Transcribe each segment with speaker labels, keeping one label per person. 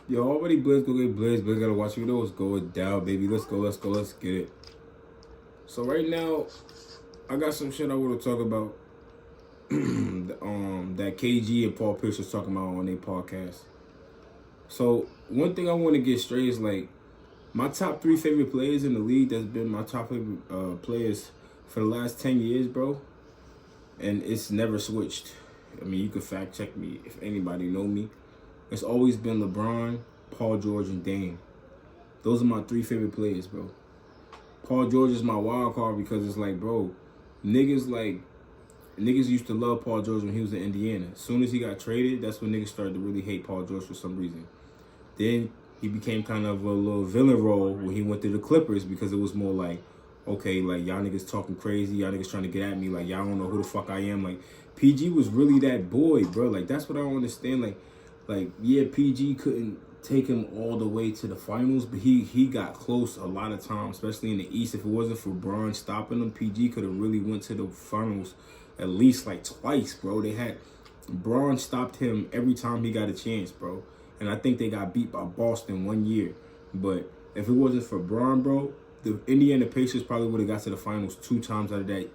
Speaker 1: Yo, already Blizz go get Blizz. Blizz gotta watch videos. Go down, baby. Let's go. Let's go. Let's get it. So right now, I got some shit I want to talk about. That KG and Paul Pierce was talking about on their podcast. So one thing I want to get straight is like my top 3 favorite players in the league. That's been my top favorite players for the last 10 years, bro. And it's never switched. I mean, you can fact check me if anybody know me. It's always been LeBron, Paul George, and Dame. Those are my 3 favorite players, bro. Paul George is my wild card because it's like, bro, niggas used to love Paul George when he was in Indiana. As soon as he got traded, that's when niggas started to really hate Paul George for some reason. Then he became kind of a little villain role when he went to the Clippers because it was more like, okay, like y'all niggas talking crazy, y'all niggas trying to get at me, like y'all don't know who the fuck I am. Like PG was really that boy, bro. Like that's what I don't understand. Like yeah, PG couldn't take him all the way to the finals, but he got close a lot of times, especially in the East. If it wasn't for Bron stopping him, PG could have really went to the finals at least like twice, bro. Bron stopped him every time he got a chance, bro. And I think they got beat by Boston one year. But if it wasn't for Bron, bro, the Indiana Pacers probably would have got to the finals 2 times out of that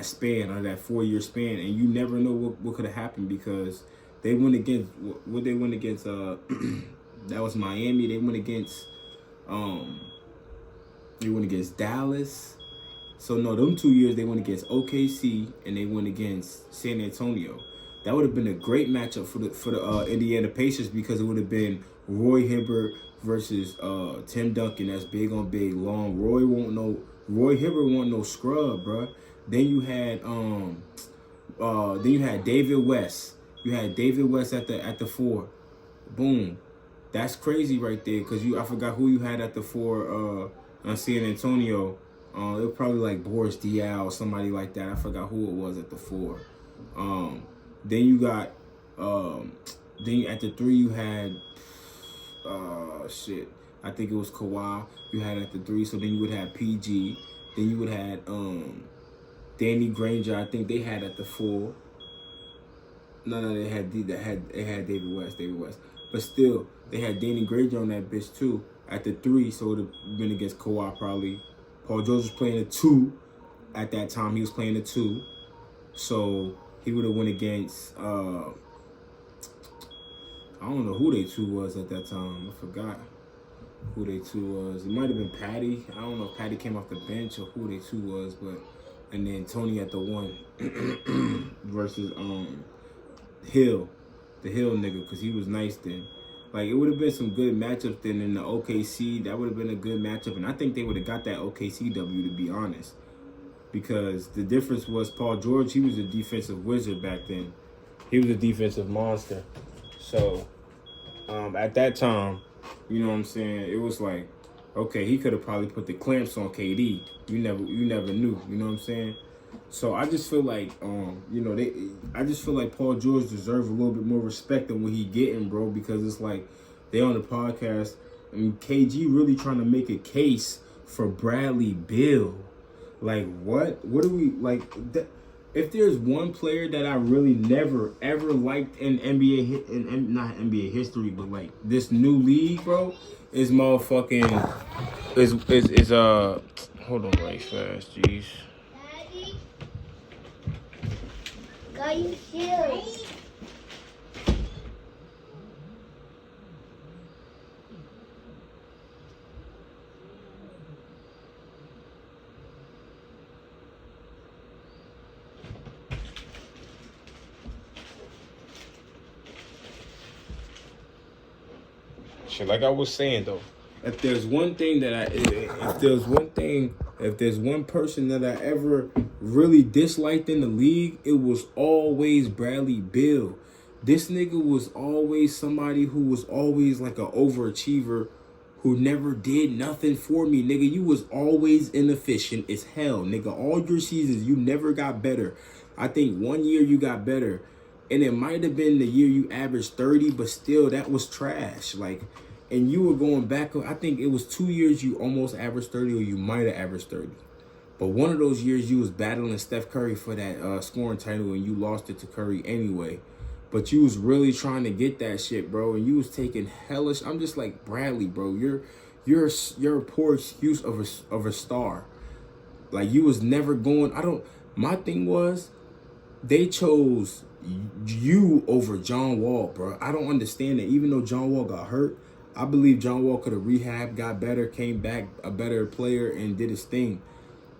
Speaker 1: span, out of that 4-year span. And you never know what could have happened because they went against what they went against. That was Miami. They went against Dallas. So no, them 2 years they went against OKC and they went against San Antonio. That would have been a great matchup for the Indiana Pacers because it would have been Roy Hibbert versus Tim Duncan. That's big on big, long. Roy Hibbert won't no scrub, bro. Then you had David West. You had David West at the 4. Boom. That's crazy right there because I forgot who you had at the 4 on San Antonio. It was probably like Boris Diaw or somebody like that. I forgot who it was at the 4. Then you got then at the 3 you had I think it was Kawhi. You had at the 3, so then you would have PG. Then you would have Danny Granger. I think they had at the 4. No, they had David West. But still, they had Danny Granger on that bitch too at the 3. So it would have been against Kawhi probably. Paul George was playing a 2 at that time. He was playing a 2, so he would have went against. I don't know who they 2 was at that time. I forgot who they 2 was. It might have been Patty. I don't know if Patty came off the bench or who they 2 was, but and then Tony at the 1 versus Hill, the Hill nigga, because he was nice then. Like, it would have been some good matchups then in the OKC. That would have been a good matchup. And I think they would have got that OKC W, to be honest. Because the difference was Paul George, he was a defensive wizard back then. He was a defensive monster. So, at that time, you know what I'm saying, it was like, okay, he could have probably put the clamps on KD. You never knew, you know what I'm saying? So I just feel like, I just feel like Paul George deserves a little bit more respect than what he getting, bro, because it's like they on the podcast and KG really trying to make a case for Bradley Beal. Like, what? What do we like? If there's one player that I really never ever liked in NBA, not NBA history, but like this new league, bro, is motherfucking hold on right fast, jeez.
Speaker 2: Got you shoes.
Speaker 1: Shit, like I was saying though, if there's one person that I ever really disliked in the league, it was always Bradley Beal. This nigga was always somebody who was always like an overachiever who never did nothing for me. Nigga, you was always inefficient as hell. Nigga, all your seasons, you never got better. I think 1 year you got better. And it might have been the year you averaged 30, but still, that was trash. Like, and you were going back, I think it was 2 years you almost averaged 30, or you might have averaged 30. But one of those years you was battling Steph Curry for that scoring title, and you lost it to Curry anyway. but you was really trying to get that shit, bro, and you was taking hellish. I'm just like, Bradley, bro, you're a poor excuse of a star. Like, you was never going. My thing was, they chose you over John Wall, bro. I don't understand it. Even though John Wall got hurt, I believe John Wall could have rehabbed, got better, came back a better player, and did his thing.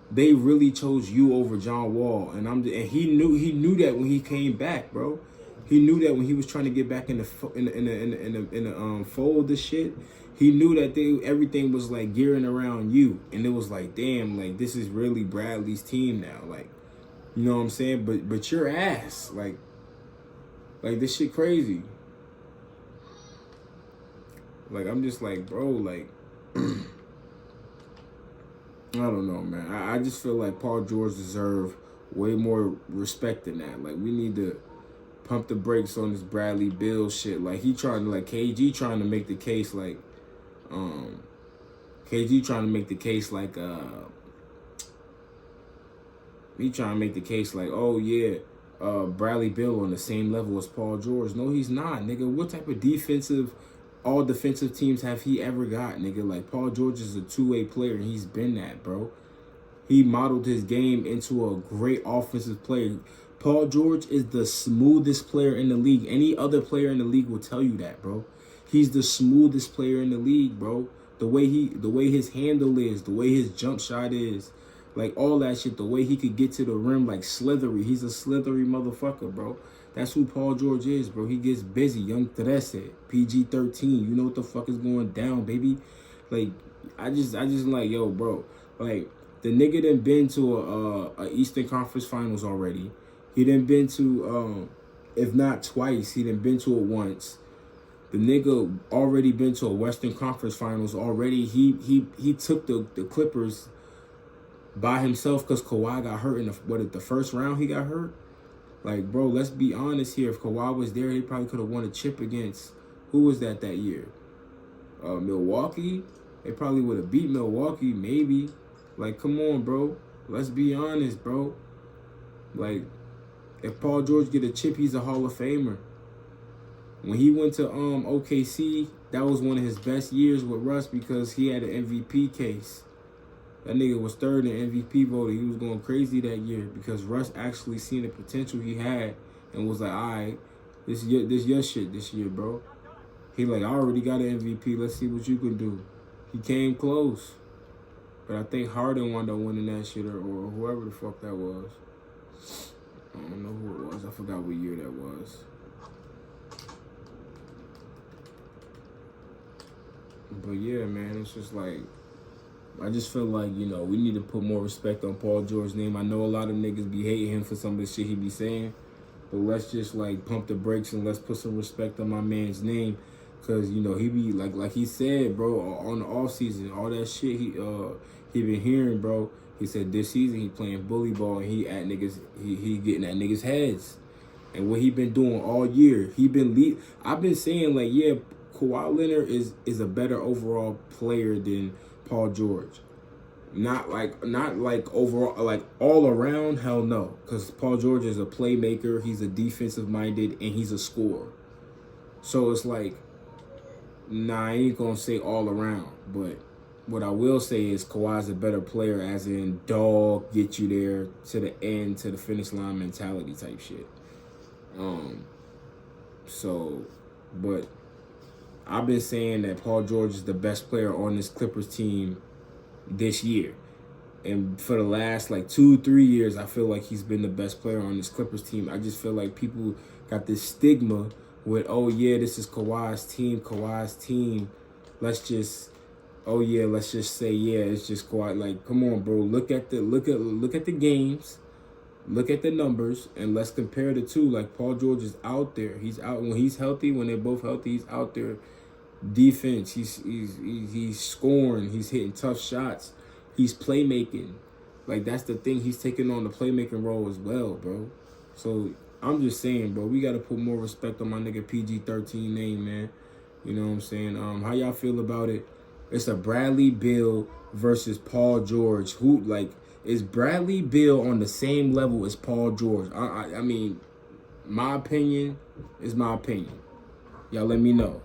Speaker 1: They really chose you over John Wall, and he knew that when he came back, bro. He knew that when he was trying to get back in the fold of shit. He knew that everything was like gearing around you, and it was like, damn, like this is really Bradley's team now, like, you know what I'm saying? But your ass, like this shit crazy. Like, I'm just like, bro, like, I don't know, man. I just feel like Paul George deserves way more respect than that. Like, we need to pump the brakes on this Bradley Beal shit. Like, he trying to, like, KG trying to make the case like, KG trying to make the case like, he trying to make the case like, oh yeah, Bradley Beal on the same level as Paul George. No, he's not, nigga. What type of all defensive teams have he ever got, nigga? Like, Paul George is a two-way player, and he's been that, bro. He modeled his game into a great offensive player. Paul George is the smoothest player in the league. Any other player in the league will tell you that, bro. He's the smoothest player in the league, bro. The way his handle is, the way his jump shot is, like all that shit, the way he could get to the rim, like slithery. He's a slithery motherfucker, bro. That's who Paul George is, bro. He gets busy. Young Terese, PG-13. You know what the fuck is going down, baby. Like, I just like, yo, bro. Like, the nigga done been to a Eastern Conference Finals already. He done been to, if not twice, he done been to it once. The nigga already been to a Western Conference Finals already. He took the Clippers by himself because Kawhi got hurt in the first round he got hurt. Like, bro, let's be honest here. If Kawhi was there, he probably could have won a chip against, who was that year? Milwaukee? They probably would have beat Milwaukee, maybe. Like, come on, bro. Let's be honest, bro. Like, if Paul George get a chip, he's a Hall of Famer. When he went to OKC, that was one of his best years with Russ because he had an MVP case. That nigga was third in MVP voting. He was going crazy that year because Russ actually seen the potential he had and was like, all right, this your shit this year, bro. He like, I already got an MVP. Let's see what you can do. He came close. But I think Harden wound up winning that shit or whoever the fuck that was. I don't know who it was. I forgot what year that was. But yeah, man, it's just like, I just feel like, you know, we need to put more respect on Paul George's name. I know a lot of niggas be hating him for some of the shit he be saying, but let's just, like, pump the brakes and let's put some respect on my man's name. Because, you know, he be, like he said, bro, on the offseason, all that shit he been hearing, bro. He said this season he playing bully ball and he getting at niggas' heads. And what he been doing all year, I've been saying, like, yeah, Kawhi Leonard is a better overall player than Paul George. Not like overall, like all around, hell no. Because Paul George is a playmaker, he's a defensive minded, and he's a scorer. So it's like, nah, I ain't gonna say all around. But what I will say is Kawhi's a better player, as in dog, get you there to the end, to the finish line mentality type shit. But I've been saying that Paul George is the best player on this Clippers team this year. And for the last, like, 2-3 years, I feel like he's been the best player on this Clippers team. I just feel like people got this stigma with, oh, yeah, this is Kawhi's team. Let's just say, yeah, it's just Kawhi. Like, come on, bro. Look at the games. Look at the numbers, and let's compare the two. Like, Paul George is out there. He's out when he's healthy. When they're both healthy, he's out there. Defense, he's scoring. He's hitting tough shots. He's playmaking. Like, that's the thing. He's taking on the playmaking role as well, bro. So I'm just saying, bro, we got to put more respect on my nigga PG-13 name, man. You know what I'm saying? How y'all feel about it? It's a Bradley Beal versus Paul George. Who, like, is Bradley Beal on the same level as Paul George? I mean, my opinion is my opinion. Y'all let me know.